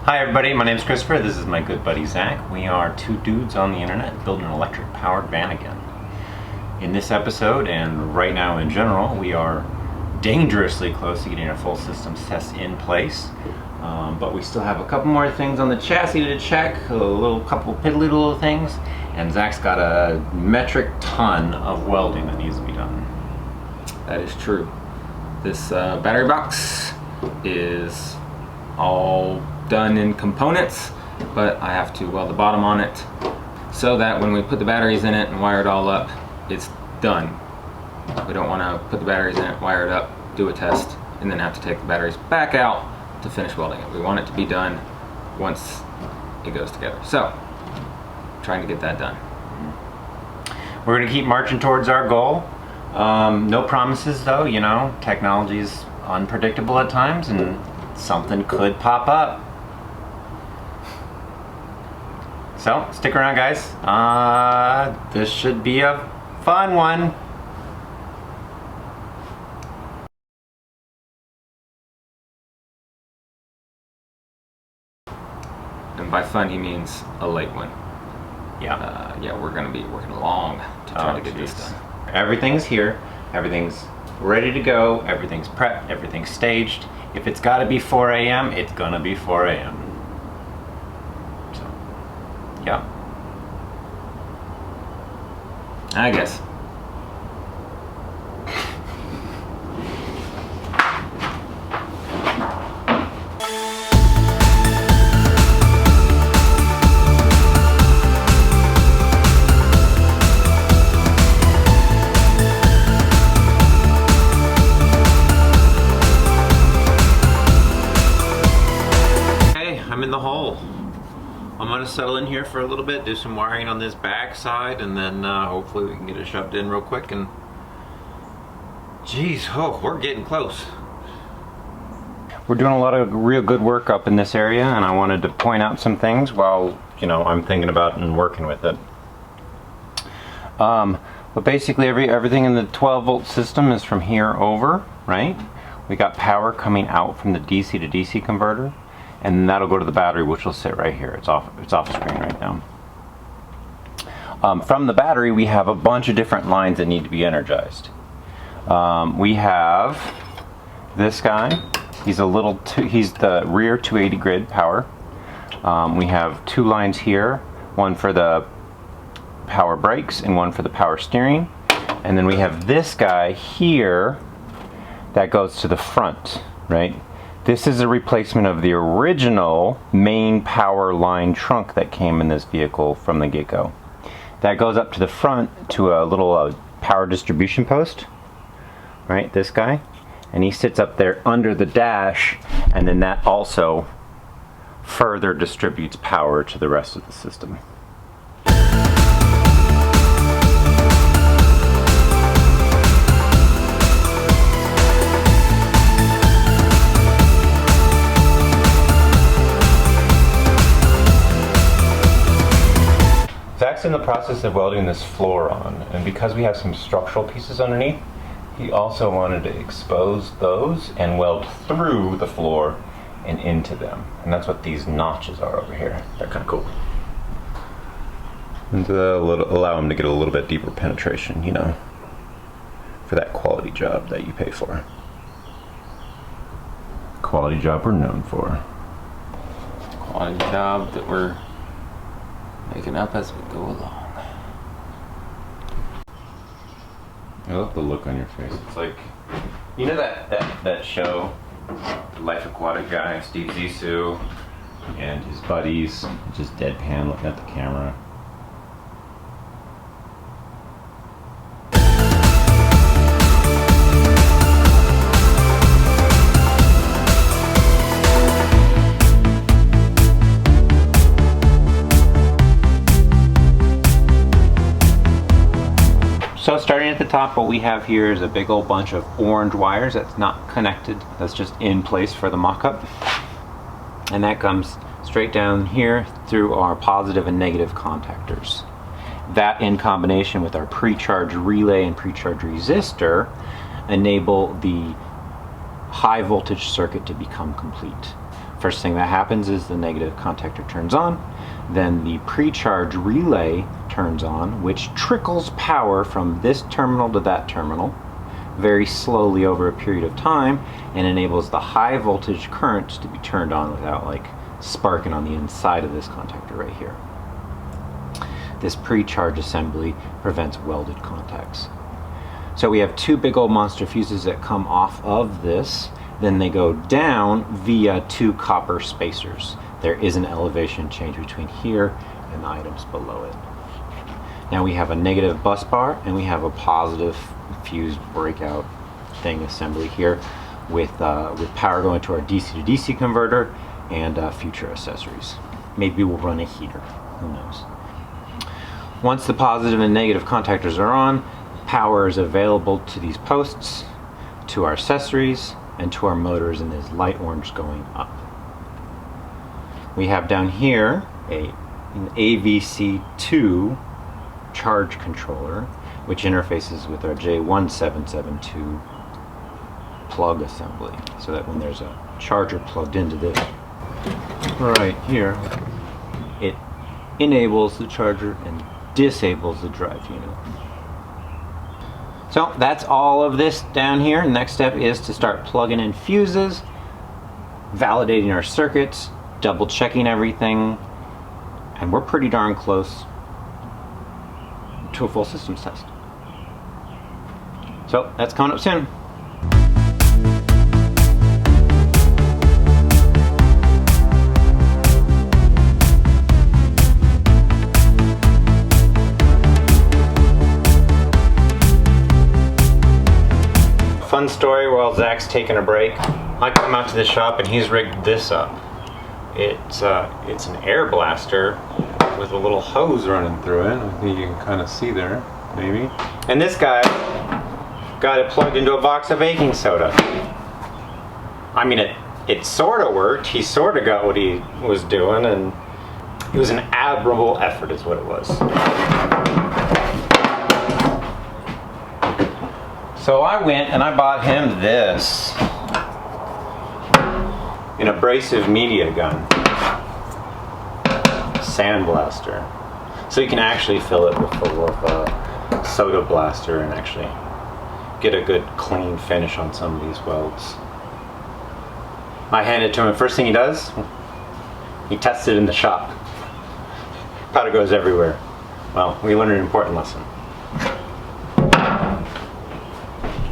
Hi everybody, my name is Christopher. This is my good buddy Zach. We are two dudes on the internet building an electric powered Vanagon. In this episode, and right now in general, we are dangerously close to getting a full systems test in place. But we still have a couple more things on the chassis to check, couple piddly little things, and Zach's got a metric ton of welding that needs to be done. That is true. This battery box is all done in components, but I have to weld the bottom on it so that when we put the batteries in it and wire it all up, it's done. We don't want to put the batteries in it, wire it up, do a test, and then have to take the batteries back out to finish welding it. We want it to be done once it goes together. So, trying to get that done. We're going to keep marching towards our goal. No promises though, you know, technology is unpredictable at times and something could pop up. So, stick around guys. This should be a fun one. And by fun, he means a late one. Yeah. Yeah, we're going to be working long to try to get this done. Everything's here. Everything's ready to go. Everything's prepped. Everything's staged. If it's got to be 4 a.m., it's going to be 4 a.m. So, yeah. I guess. I'm in the hole. I'm gonna settle in here for a little bit, do some wiring on this back side, and then hopefully we can get it shoved in real quick. And geez, oh, we're getting close. We're doing a lot of real good work up in this area, and I wanted to point out some things while, you know, I'm thinking about and working with it. But basically everything in the 12-volt system is from here over, right? We got power coming out from the DC to DC converter, and that'll go to the battery, which will sit right here. It's off screen right now. From the battery, we have a bunch of different lines that need to be energized. We have this guy. He's the rear 280 grid power. We have two lines here, one for the power brakes and one for the power steering. And then we have this guy here that goes to the front, right? This is a replacement of the original main power line trunk that came in this vehicle from the get-go. That goes up to the front to a little power distribution post, right, this guy, and he sits up there under the dash, and then that also further distributes power to the rest of the system. Zach's in the process of welding this floor on, and because we have some structural pieces underneath, he also wanted to expose those and weld through the floor and into them. And that's what these notches are over here. They're kind of cool. And allow him to get a little bit deeper penetration, you know, for that quality job that you pay for. Quality job we're known for. Quality job that we're making up as we go along. I love the look on your face. It's like, you know that show, Life Aquatic guy, Steve Zissou, and his buddies, just deadpan looking at the camera. So starting at the top, what we have here is a big old bunch of orange wires that's not connected, that's just in place for the mock-up. And that comes straight down here through our positive and negative contactors. That in combination with our pre-charge relay and pre-charge resistor enable the high voltage circuit to become complete. First thing that happens is the negative contactor turns on, then the pre-charge relay turns on, which trickles power from this terminal to that terminal very slowly over a period of time, and enables the high voltage current to be turned on without like sparking on the inside of this contactor right here. This pre-charge assembly prevents welded contacts. So we have two big old monster fuses that come off of this, then they go down via two copper spacers. There is an elevation change between here and the items below it. Now we have a negative bus bar and we have a positive fuse breakout thing assembly here with power going to our DC to DC converter and future accessories. Maybe we'll run a heater, who knows. Once the positive and negative contactors are on, power is available to these posts, to our accessories, and to our motors in this light orange going up. We have down here an AVC2 charge controller, which interfaces with our J1772 plug assembly, so that when there's a charger plugged into this right here, it enables the charger and disables the drive unit. So that's all of this down here. The next step is to start plugging in fuses, validating our circuits, double checking everything, and we're pretty darn close to a full systems test. So that's coming up soon. Fun story while Zach's taking a break. I come out to the shop and he's rigged this up. It's an air blaster with a little hose running through it. I think you can kind of see there, maybe. And this guy got it plugged into a box of baking soda. I mean, it sort of worked. He sort of got what he was doing, and it was an admirable effort is what it was. So I went and I bought him this, an abrasive media gun, sandblaster. So you can actually fill it with full of a soda blaster and actually get a good clean finish on some of these welds. I handed it to him, and first thing he does, he tests it in the shop. Powder goes everywhere. Well, we learned an important lesson.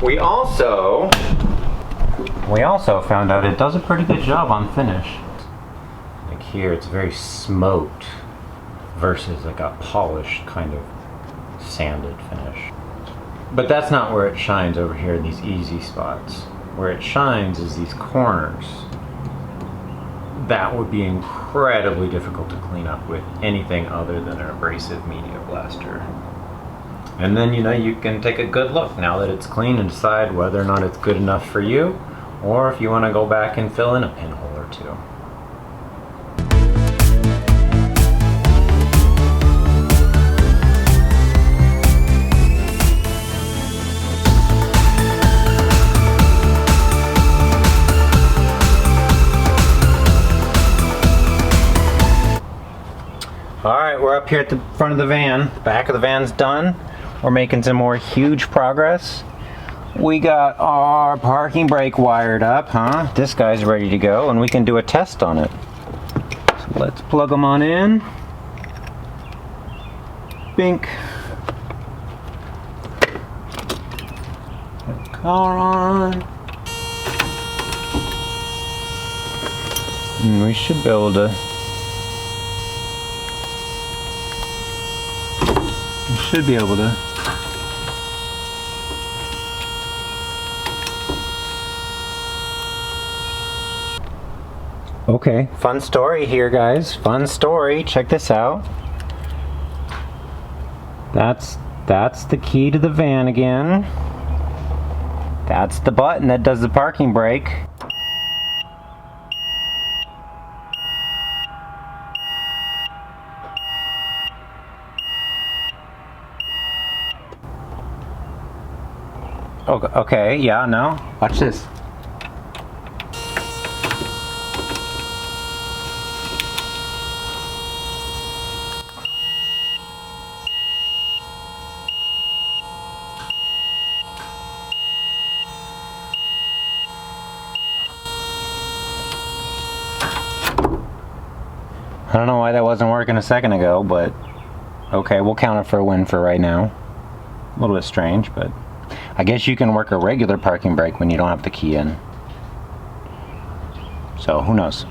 We also found out it does a pretty good job on finish. Like here, it's very smoked versus like a polished kind of sanded finish. But that's not where it shines over here in these easy spots. Where it shines is these corners. That would be incredibly difficult to clean up with anything other than an abrasive media blaster. And then, you know, you can take a good look now that it's clean and decide whether or not it's good enough for you, or if you want to go back and fill in a pinhole or two. Alright, we're up here at the front of the van. The back of the van's done. We're making some more huge progress. We got our parking brake wired up, huh? This guy's ready to go, and we can do a test on it. So let's plug them on in. Bink. Put the car on. And we should be able to... should be able to. Okay, fun story here, guys. Fun story. Check this out. That's the key to the van again. That's the button that does the parking brake. Okay, yeah, no. Watch this. I don't know why that wasn't working a second ago, but okay, we'll count it for a win for right now. A little bit strange, but I guess you can work a regular parking brake when you don't have the key in. So who knows?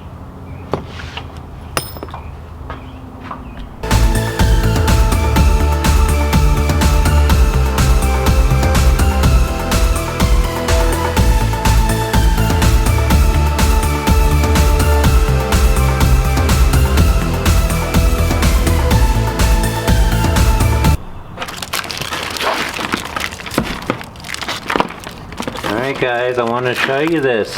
Alright guys, I want to show you this.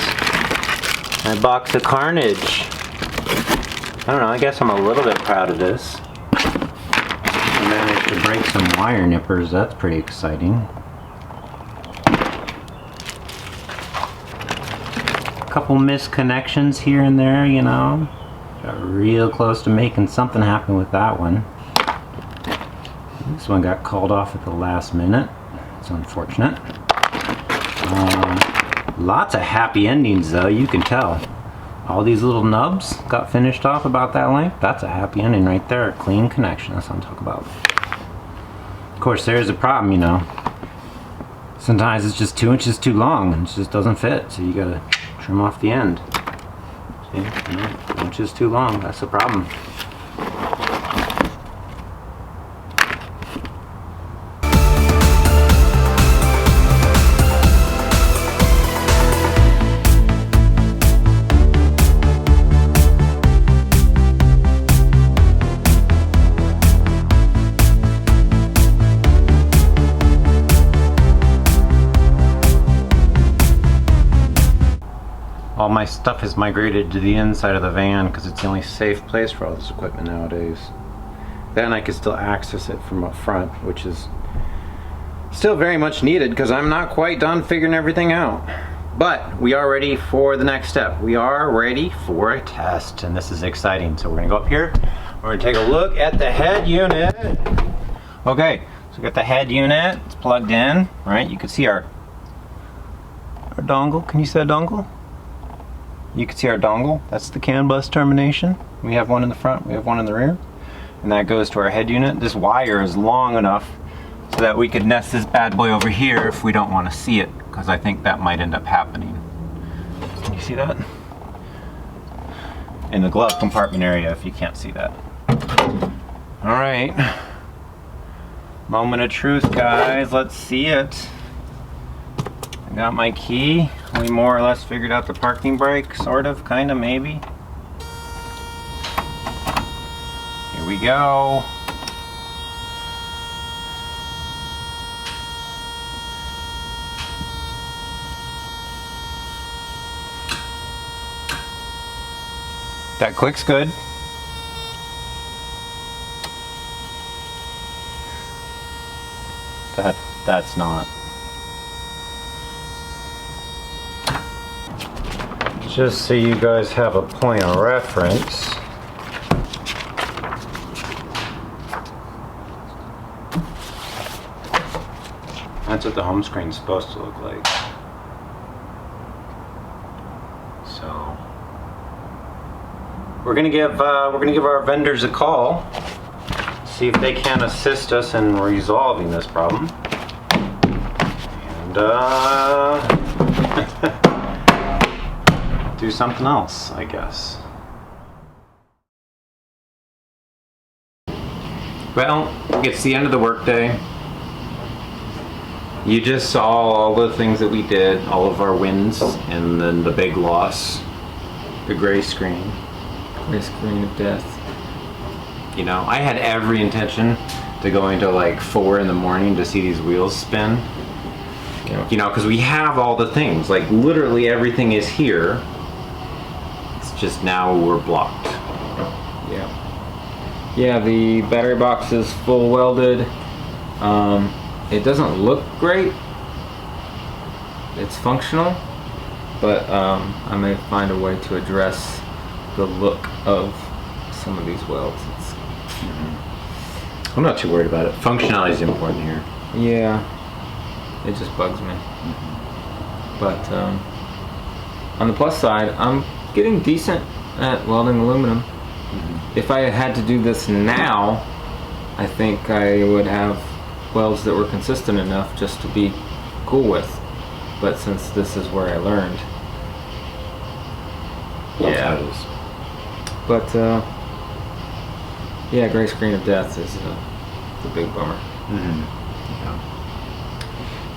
My box of carnage. I don't know, I guess I'm a little bit proud of this. I managed to break some wire nippers, that's pretty exciting. A couple misconnections here and there, you know. Got real close to making something happen with that one. This one got called off at the last minute. It's unfortunate. Lots of happy endings though, you can tell. All these little nubs got finished off about that length. That's a happy ending right there. A clean connection, that's what I'm talking about. Of course, there's a problem, you know. Sometimes it's just 2 inches too long and it just doesn't fit, so you gotta trim off the end. See, you know, 2 inches too long, that's the problem. All my stuff has migrated to the inside of the van because it's the only safe place for all this equipment nowadays. Then I can still access it from up front, which is still very much needed because I'm not quite done figuring everything out. But we are ready for the next step. We are ready for a test, and this is exciting. So we're gonna go up here, we're gonna take a look at the head unit. Okay, so we got the head unit, it's plugged in, right? You can see our dongle. Can you see a dongle? You can see our dongle, that's the CAN bus termination. We have one in the front, we have one in the rear. And that goes to our head unit. This wire is long enough so that we could nest this bad boy over here if we don't want to see it, because I think that might end up happening. Can you see that? In the glove compartment area if you can't see that. Alright. Moment of truth, guys, let's see it. I got my key. We more or less figured out the parking brake, sort of, kind of, maybe. Here we go. That clicks good. That's not. Just so you guys have a point of reference. That's what the home screen's supposed to look like. So we're gonna give our vendors a call, see if they can assist us in resolving this problem. And do something else, I guess. Well, it's the end of the workday. You just saw all the things that we did, all of our wins, and then the big loss, the gray screen. Gray screen of death. You know, I had every intention to go into like 4 in the morning to see these wheels spin. Yeah. You know, because we have all the things, like literally everything is here. It's just now we're blocked. Yeah. Yeah, the battery box is full welded. It doesn't look great. It's functional, but I may find a way to address the look of some of these welds. I'm not too worried about it. Functionality is important here. Yeah, it just bugs me. But on the plus side, I'm getting decent at welding aluminum. If I had to do this now, I think I would have welds that were consistent enough just to be cool with. But since this is where I learned, That's how it is. but yeah, gray screen of death is the big bummer.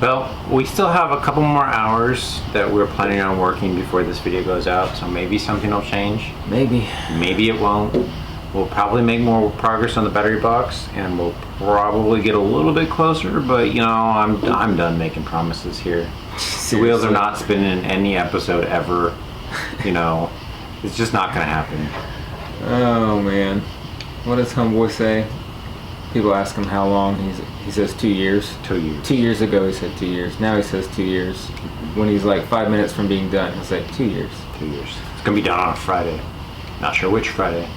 Well, we still have a couple more hours that we're planning on working before this video goes out, so maybe something will change. Maybe. Maybe it won't. We'll probably make more progress on the battery box, and we'll probably get a little bit closer, but you know, I'm done making promises here. The wheels are not spinning in any episode ever. You know, it's just not gonna happen. Oh man, what does homeboy say? People ask him how long. He says 2 years. 2 years. 2 years ago he said 2 years. Now he says 2 years. When he's like 5 minutes from being done, he'll say 2 years. 2 years. It's gonna be done on a Friday. Not sure which Friday,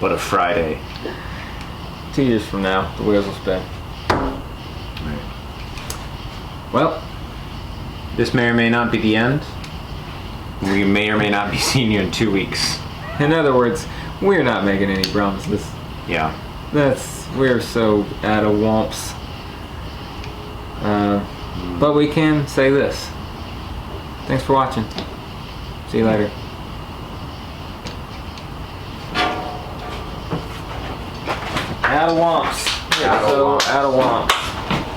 but a Friday. 2 years from now, the wheels will spin. Right. Well, This may or may not be the end. We may or may not be seeing you in 2 weeks. in other words, we're not making any promises. Yeah. We're so out of womps. But we can say this. Thanks for watching. See you later. Out of womps. Out of womps.